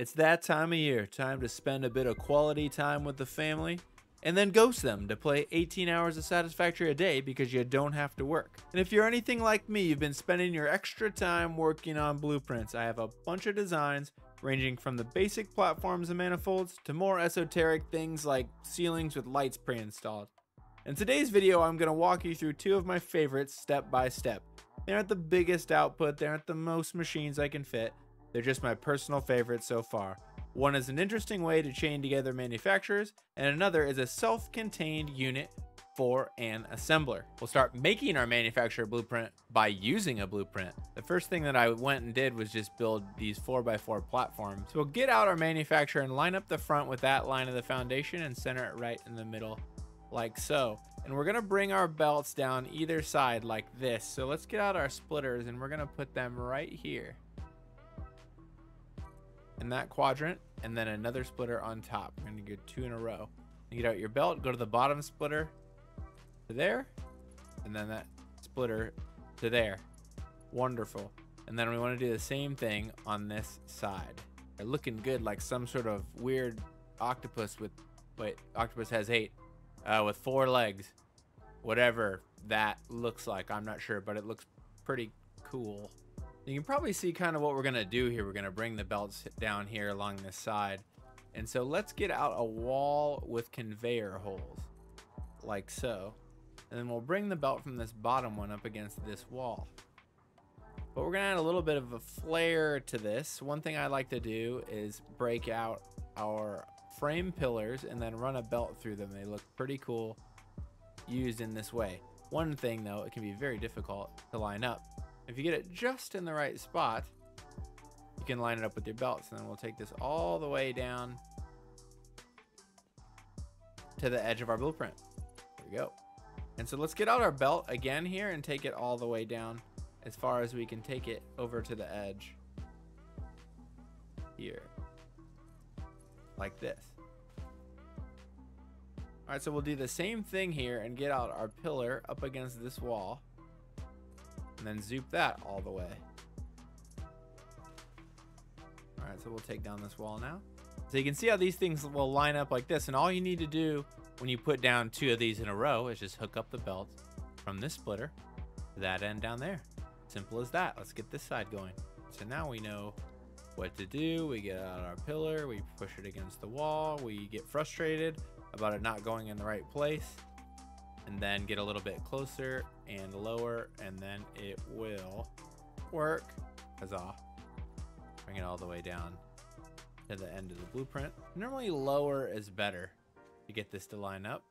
It's that time of year, time to spend a bit of quality time with the family and then ghost them to play 18 hours of Satisfactory a day because you don't have to work. And if you're anything like me, you've been spending your extra time working on blueprints. I have a bunch of designs ranging from the basic platforms and manifolds to more esoteric things like ceilings with lights pre-installed. In today's video, I'm going to walk you through two of my favorites step by step. They aren't the biggest output, they aren't the most machines I can fit, they're just my personal favorites so far. One is an interesting way to chain together manufacturers, and another is a self-contained unit for an assembler. We'll start making our manufacturer blueprint by using a blueprint. The first thing that I went and did was just build these 4x4 platforms. So we'll get out our manufacturer and line up the front with that line of the foundation and center it right in the middle like so. And we're gonna bring our belts down either side like this. So let's get out our splitters and we're gonna put them right here in that quadrant, and then another splitter on top. We're gonna go 2 in a row. You get out your belt, go to the bottom splitter to there, and then that splitter to there. Wonderful. And then we want to do the same thing on this side. They're looking good, like some sort of weird octopus with, wait, octopus has 8 with 4 legs, whatever that looks like. I'm not sure, but it looks pretty cool. You can probably see kind of what we're gonna do here. We're gonna bring the belts down here along this side, and so let's get out a wall with conveyor holes like so, and then we'll bring the belt from this bottom one up against this wall. But we're gonna add a little bit of a flare to this. One thing I like to do is break out our frame pillars and then run a belt through them. They look pretty cool used in this way. One thing though, it can be very difficult to line up. If you get it just in the right spot, you can line it up with your belts, and then we'll take this all the way down to the edge of our blueprint. There we go. And so let's get out our belt again here and take it all the way down as far as we can take it over to the edge here, like this. All right, so we'll do the same thing here and get out our pillar up against this wall, and then zoop that all the way. All right, so we'll take down this wall now. So you can see how these things will line up like this, and all you need to do when you put down 2 of these in a row is just hook up the belt from this splitter to that end down there. Simple as that. Let's get this side going. So now we know what to do. We get out our pillar, we push it against the wall, we get frustrated about it not going in the right place, and then get a little bit closer and lower, and then it will work. Huzzah. Bring it all the way down to the end of the blueprint. Normally lower is better to get this to line up,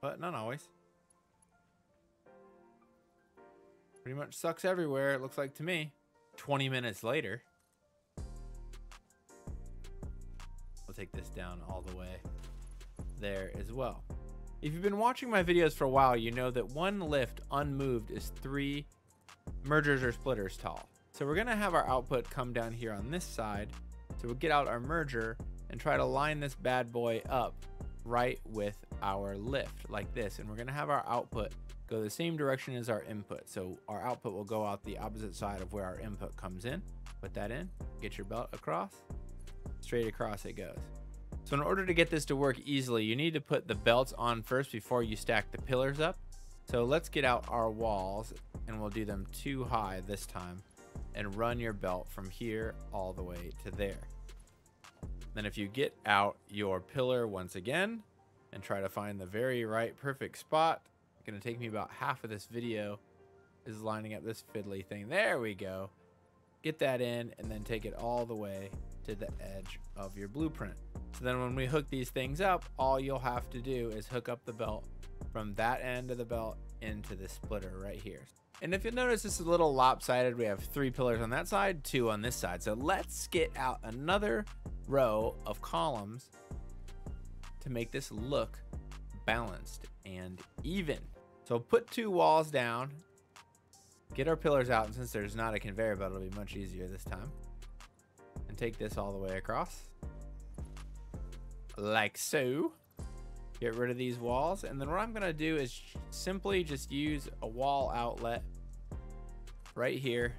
but not always. Pretty much sucks everywhere, it looks like to me. 20 minutes later, we'll take this down all the way there as well. If you've been watching my videos for a while, you know that one lift unmoved is 3 mergers or splitters tall. So we're gonna have our output come down here on this side. So we'll get out our merger and try to line this bad boy up right with our lift like this. And we're gonna have our output go the same direction as our input. So our output will go out the opposite side of where our input comes in. Put that in, get your belt across, straight across it goes. So in order to get this to work easily, you need to put the belts on first before you stack the pillars up. So let's get out our walls, and we'll do them 2 high this time, and run your belt from here all the way to there. Then if you get out your pillar once again and try to find the very right perfect spot, it's gonna take me about half of this video is lining up this fiddly thing. There we go. Get that in and then take it all the way to the edge of your blueprint. So then when we hook these things up, all you'll have to do is hook up the belt from that end of the belt into the splitter right here. And if you'll notice, this is a little lopsided. We have 3 pillars on that side, 2 on this side. So let's get out another row of columns to make this look balanced and even. So put 2 walls down, get our pillars out, and since there's not a conveyor belt, it'll be much easier this time. And take this all the way across like so. Get rid of these walls, and then what I'm gonna do is simply just use a wall outlet right here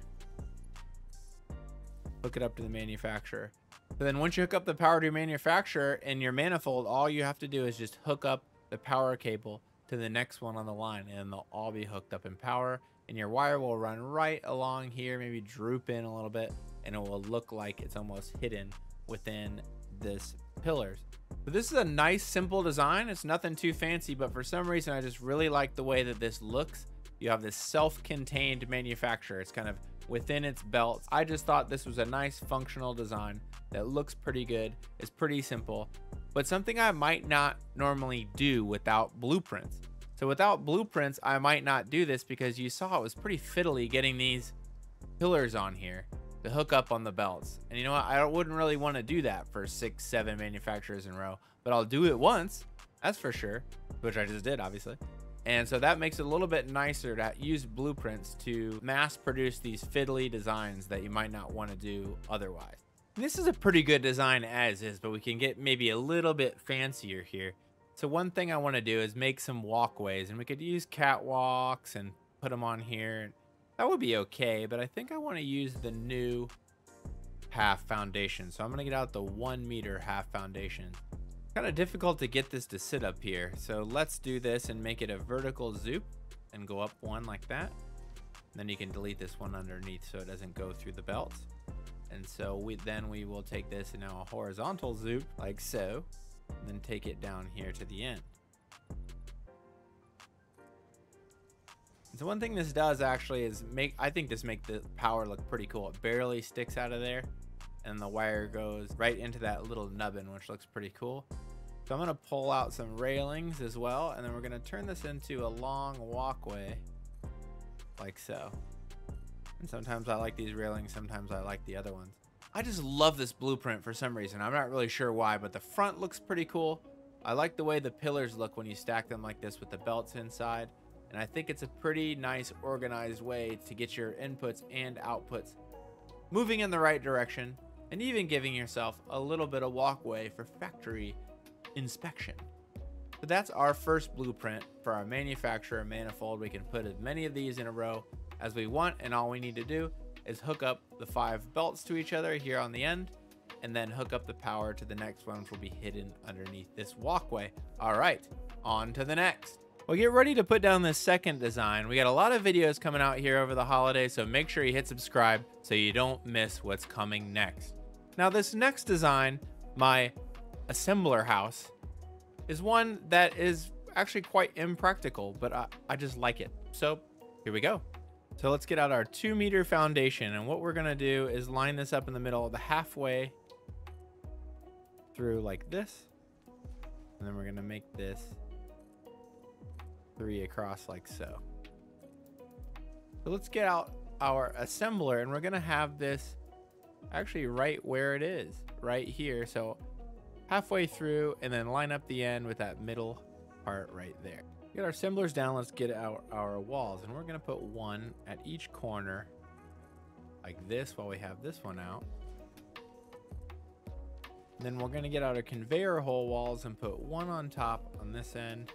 hook it up to the manufacturer. So then once you hook up the power to your manufacturer and your manifold, all you have to do is just hook up the power cable to the next one on the line, and they'll all be hooked up in power, and your wire will run right along here, maybe droop in a little bit, and it will look like it's almost hidden within this pillars. So this is a nice simple design. It's nothing too fancy, but for some reason I just really like the way that this looks. You have this self-contained manufacturer. It's kind of within its belt. I just thought this was a nice functional design that looks pretty good. It's pretty simple, but something I might not normally do without blueprints. So without blueprints, I might not do this, because you saw it was pretty fiddly getting these pillars on here to hook up on the belts. And you know what? I wouldn't really want to do that for 6, 7 manufacturers in a row, but I'll do it once, that's for sure, which I just did, obviously. And so that makes it a little bit nicer to use blueprints to mass produce these fiddly designs that you might not want to do otherwise. This is a pretty good design as is, but we can get maybe a little bit fancier here. So one thing I want to do is make some walkways, and we could use catwalks and put them on here. That would be okay, but I think I want to use the new half foundation. So I'm going to get out the 1 meter half foundation. Kind of difficult to get this to sit up here. So let's do this and make it a vertical zoop and go up one like that. And then you can delete this one underneath so it doesn't go through the belt. And so we will take this and now a horizontal zoop like so, and then take it down here to the end. So one thing this does actually is I think this makes the power look pretty cool. It barely sticks out of there, and the wire goes right into that little nubbin, which looks pretty cool. So I'm gonna pull out some railings as well, and then we're gonna turn this into a long walkway like so. And sometimes I like these railings, sometimes I like the other ones. I just love this blueprint for some reason. I'm not really sure why, but the front looks pretty cool. I like the way the pillars look when you stack them like this with the belts inside. And I think it's a pretty nice organized way to get your inputs and outputs moving in the right direction, and even giving yourself a little bit of walkway for factory inspection. So that's our first blueprint for our manufacturer manifold. We can put as many of these in a row as we want, and all we need to do is hook up the 5 belts to each other here on the end, and then hook up the power to the next one, which will be hidden underneath this walkway. All right, on to the next. Well, get ready to put down this second design. We got a lot of videos coming out here over the holidays, so make sure you hit subscribe so you don't miss what's coming next. Now, this next design, my assembler house, is one that is actually quite impractical, but I just like it. So here we go. So let's get out our 2 meter foundation, and what we're gonna do is line this up in the middle of the halfway through like this, and then we're gonna make this 3 across like so. So let's get out our assembler, and we're gonna have this actually right where it is, right here. So halfway through, and then line up the end with that middle part right there. Get our assemblers down. Let's get out our walls, and we're gonna put one at each corner like this while we have this one out. And then we're gonna get out our conveyor hole walls and put one on top on this end,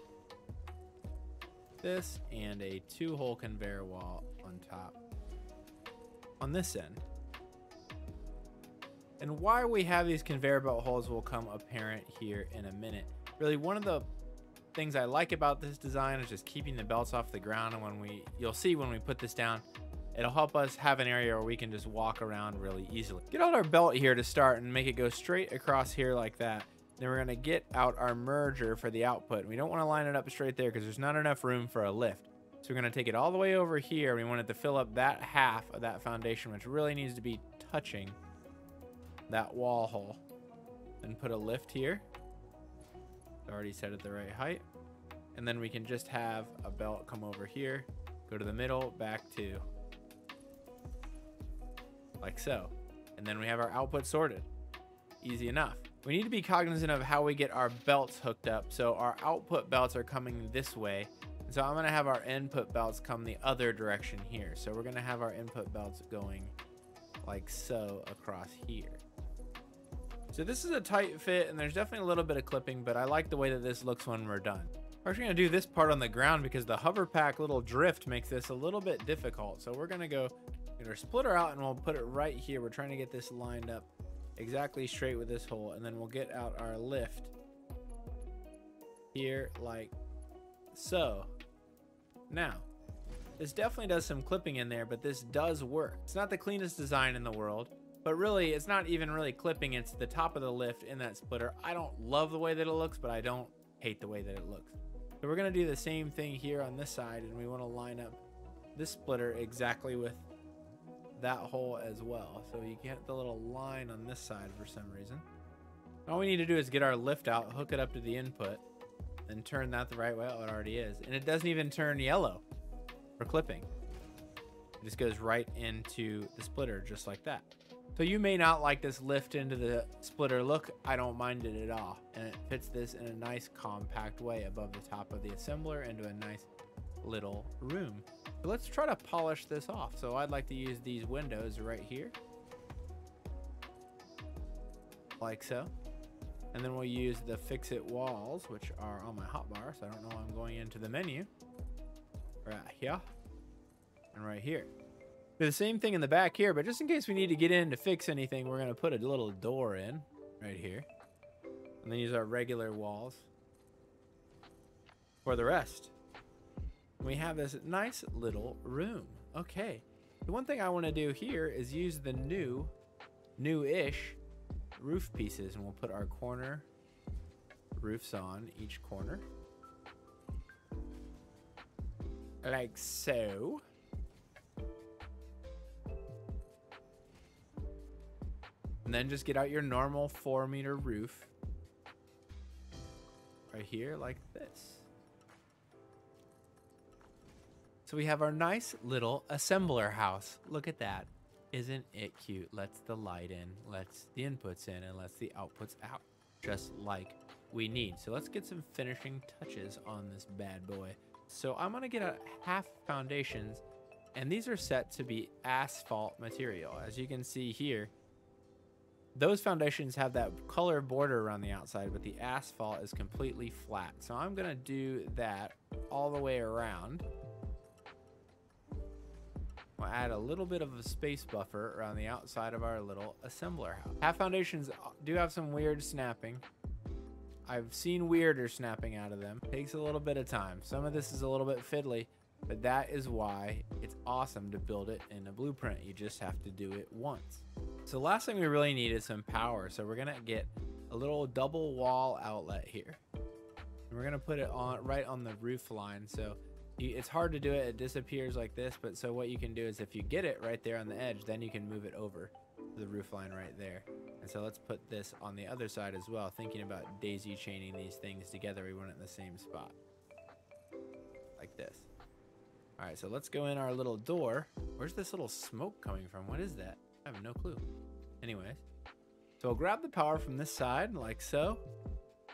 this, and a 2-hole conveyor wall on top on this end. And why we have these conveyor belt holes will come apparent here in a minute. Really, one of the things I like about this design is just keeping the belts off the ground, and you'll see when we put this down, it'll help us have an area where we can just walk around really easily. Get out our belt here to start and make it go straight across here like that. Then we're gonna get out our merger for the output. We don't wanna line it up straight there because there's not enough room for a lift. So we're gonna take it all the way over here. We want it to fill up that half of that foundation, which really needs to be touching that wall hole. Then put a lift here. Already set it the right height. And then we can just have a belt come over here, go to the middle, back to like so. And then we have our output sorted. Easy enough. We need to be cognizant of how we get our belts hooked up. So our output belts are coming this way. So I'm gonna have our input belts come the other direction here. So we're gonna have our input belts going like so across here. So this is a tight fit, and there's definitely a little bit of clipping, but I like the way that this looks when we're done. We're actually gonna do this part on the ground because the hover pack little drift makes this a little bit difficult. So we're gonna go Get our splitter out and we'll put it right here. We're trying to get this lined up exactly straight with this hole, and then we'll get out our lift here like so. Now, this definitely does some clipping in there, but this does work. It's not the cleanest design in the world, but really, it's not even really clipping. It's the top of the lift in that splitter. I don't love the way that it looks, but I don't hate the way that it looks. So we're gonna do the same thing here on this side, and we wanna line up this splitter exactly with that hole as well. So you get the little line on this side for some reason. All we need to do is get our lift out, hook it up to the input, and turn that the right way. Oh, it already is. And it doesn't even turn yellow for clipping. It just goes right into the splitter just like that. So you may not like this lift into the splitter look. I don't mind it at all. And it fits this in a nice compact way above the top of the assembler into a nice little room. So let's try to polish this off. So I'd like to use these windows right here. Like so. And then we'll use the fix-it walls, which are on my hotbar. So I don't know why I'm going into the menu. Right here. And right here. Do the same thing in the back here, but just in case we need to get in to fix anything, we're going to put a little door in right here. And then use our regular walls for the rest. We have this nice little room. Okay. The one thing I want to do here is use the new-ish roof pieces, and we'll put our corner roofs on each corner. Like so. And then just get out your normal 4-meter roof right here like this. So we have our nice little assembler house. Look at that. Isn't it cute? Lets the light in, lets the inputs in, and lets the outputs out, just like we need. So let's get some finishing touches on this bad boy. So I'm gonna get a half foundations, and these are set to be asphalt material. As you can see here, those foundations have that color border around the outside, but the asphalt is completely flat. So I'm gonna do that all the way around. We'll add a little bit of a space buffer around the outside of our little assembler house. Half foundations do have some weird snapping. I've seen weirder snapping out of them. Takes a little bit of time. Some of this is a little bit fiddly, but that is why it's awesome to build it in a blueprint. You just have to do it once. So last thing we really need is some power. So we're gonna get a little double wall outlet here. And we're gonna put it on right on the roof line. So it's hard to do it. It disappears like this, but so what you can do is if you get it right there on the edge, then you can move it over to the roof line right there. And so let's put this on the other side as well, thinking about daisy chaining these things together. We want it in the same spot like this. All right, so let's go in our little door. Where's this little smoke coming from? What is that? I have no clue. Anyways, so we'll grab the power from this side like so,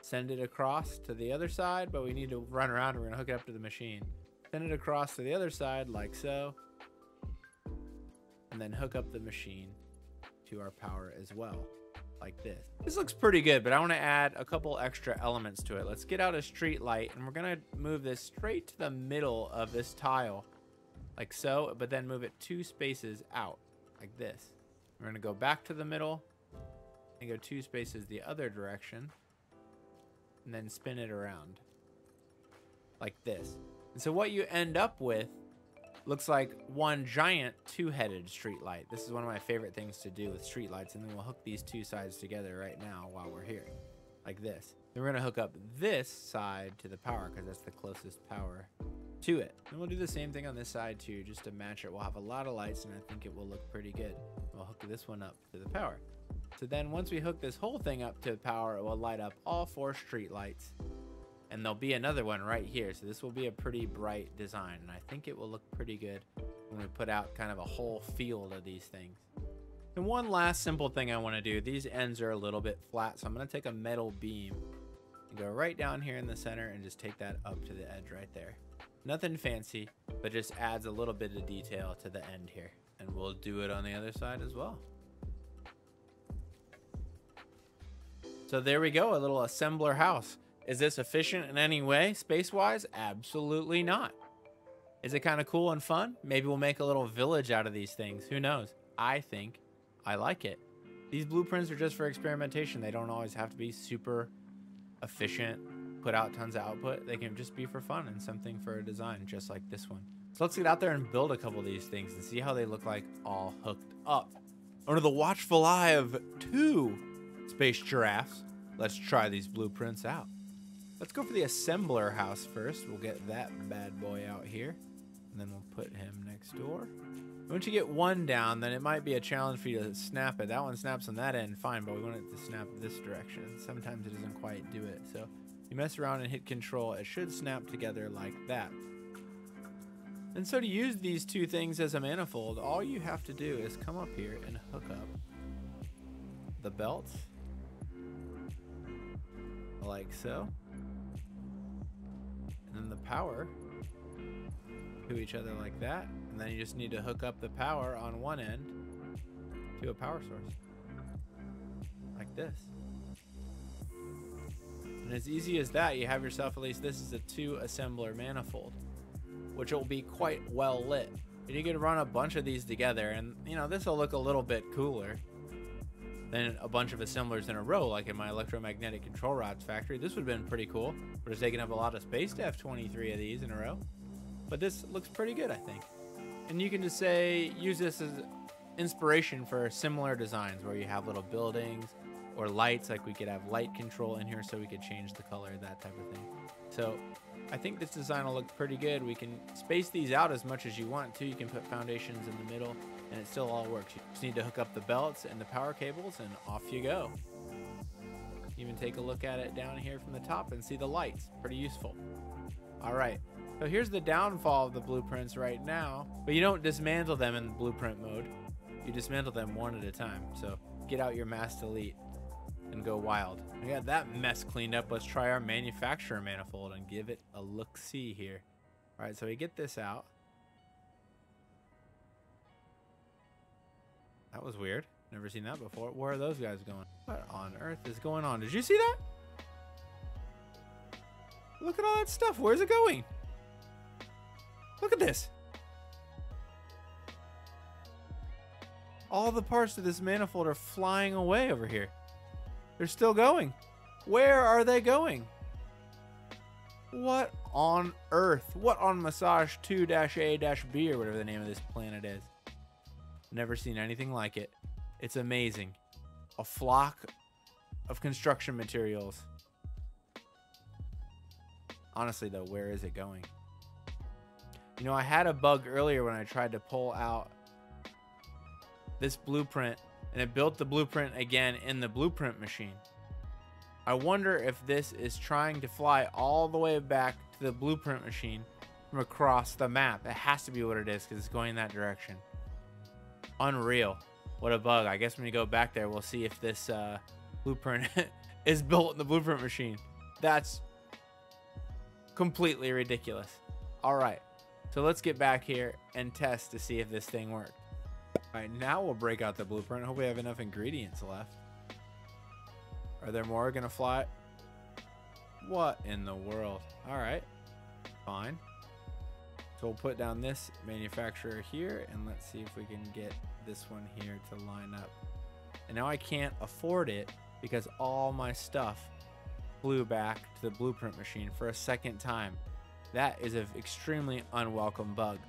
send it across to the other side, but we need to run around and we're gonna hook it up to the machine. Send it across to the other side like so, and then hook up the machine to our power as well, like this. This looks pretty good, but I want to add a couple extra elements to it. Let's get out a street light, and we're gonna move this straight to the middle of this tile, like so, but then move it 2 spaces out, like this. We're gonna go back to the middle, and go 2 spaces the other direction, and then spin it around, like this. And so what you end up with looks like one giant 2-headed street light. This is one of my favorite things to do with street lights. And then we'll hook these 2 sides together right now while we're here, like this. Then we're gonna hook up this side to the power because that's the closest power to it. And we'll do the same thing on this side too, just to match it. We'll have a lot of lights and I think it will look pretty good. We'll hook this one up to the power. So then once we hook this whole thing up to the power, it will light up all 4 street lights. And there'll be another one right here. So this will be a pretty bright design. And I think it will look pretty good when we put out kind of a whole field of these things. And one last simple thing I want to do. These ends are a little bit flat. So I'm going to take a metal beam and go right down here in the center and just take that up to the edge right there. Nothing fancy, but just adds a little bit of detail to the end here. And we'll do it on the other side as well. So there we go, a little assembler house. Is this efficient in any way, space-wise? Absolutely not. Is it kind of cool and fun? Maybe we'll make a little village out of these things. Who knows? I think I like it. These blueprints are just for experimentation. They don't always have to be super efficient, put out tons of output. They can just be for fun and something for a design, just like this one. So let's get out there and build a couple of these things and see how they look like all hooked up. Under the watchful eye of 2 space giraffes, let's try these blueprints out. Let's go for the assembler house first. We'll get that bad boy out here, and then we'll put him next door. Once you get one down, then it might be a challenge for you to snap it. That one snaps on that end, fine, but we want it to snap this direction. Sometimes it doesn't quite do it. So you mess around and hit control, it should snap together like that. And so to use these 2 things as a manifold, all you have to do is come up here and hook up the belts, like so. And then the power to each other like that. And then you just need to hook up the power on one end to a power source. Like this. And as easy as that, you have yourself, at least this is a 2 assembler manifold, which will be quite well lit. And you can run a bunch of these together, and you know, this will look a little bit cooler than a bunch of assemblers in a row, like in my electromagnetic control rods factory. This would have been pretty cool, but it's taking up a lot of space to have 23 of these in a row. But this looks pretty good, I think. And you can just say, use this as inspiration for similar designs where you have little buildings or lights, like we could have light control in here so we could change the color, that type of thing. So I think this design will look pretty good. We can space these out as much as you want to. You can put foundations in the middle and it still all works. You just need to hook up the belts and the power cables and off you go. Even take a look at it down here from the top and see the lights. Pretty useful. All right, so here's the downfall of the blueprints right now, but you don't dismantle them in blueprint mode. You dismantle them one at a time. So get out your mass delete and go wild. I got that mess cleaned up. Let's try our manufacturer manifold and give it a look-see here. All right, so we get this out. That was weird. Never seen that before. Where are those guys going? What on earth is going on? Did you see that? Look at all that stuff. Where's it going? Look at this. All the parts of this manifold are flying away over here. They're still going. Where are they going? What on earth? What on Massage 2-A-B or whatever the name of this planet is? Never seen anything like it. It's amazing. A flock of construction materials. Honestly though, where is it going? You know, I had a bug earlier when I tried to pull out this blueprint, and it built the blueprint again in the blueprint machine. I wonder if this is trying to fly all the way back to the blueprint machine from across the map. It has to be what it is because it's going that direction. Unreal. What a bug. I guess when we go back there, we'll see if this blueprint is built in the blueprint machine. That's completely ridiculous. All right, so let's get back here and test to see if this thing works. All right, now we'll break out the blueprint. Hope we have enough ingredients left. Are there more gonna fly? What in the world? All right, fine. So we'll put down this manufacturer here, and let's see if we can get this one here to line up. And now I can't afford it because all my stuff flew back to the blueprint machine for a second time. That is an extremely unwelcome bug.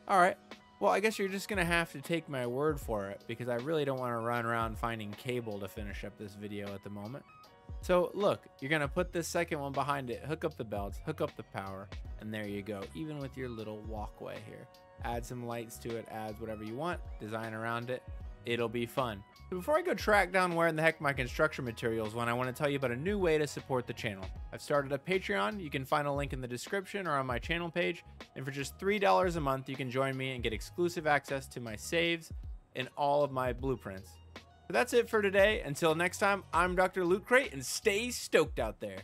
All right. Well, I guess you're just going to have to take my word for it because I really don't want to run around finding cable to finish up this video at the moment. So look, you're going to put this second one behind it, hook up the belts, hook up the power, and there you go. Even with your little walkway here. Add some lights to it, add whatever you want, design around it. It'll be fun. So before I go track down where in the heck my construction materials went, I want to tell you about a new way to support the channel. I've started a Patreon. You can find a link in the description or on my channel page. And for just $3 a month, you can join me and get exclusive access to my saves and all of my blueprints. So that's it for today. Until next time, I'm DrLootCrate, and stay stoked out there.